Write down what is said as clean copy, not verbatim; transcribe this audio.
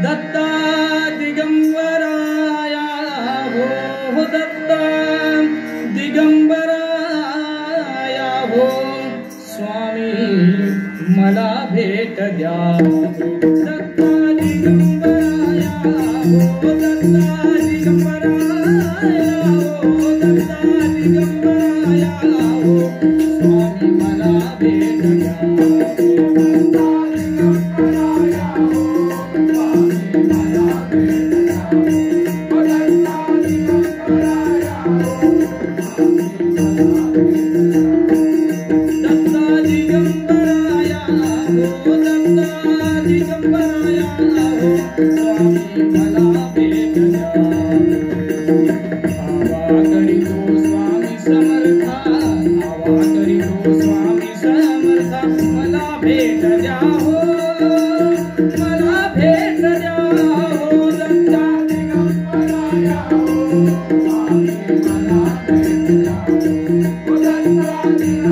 दत्ता दिगंबराया हो दत्ता दिगंबराया हो स्वामी मला भेट द्या दत्ता दिगंबराया हो दत्ता दिगंबराया हो दत्ता दिगंबराया हो स्वामी मला भेट द्या भेट द्या हो मला भेट द्या हो दत्ता दिगंबराया हो स्वामी मला भेट द्या हो दत्ता दिगंबराया हो स्वामी मला भेट द्या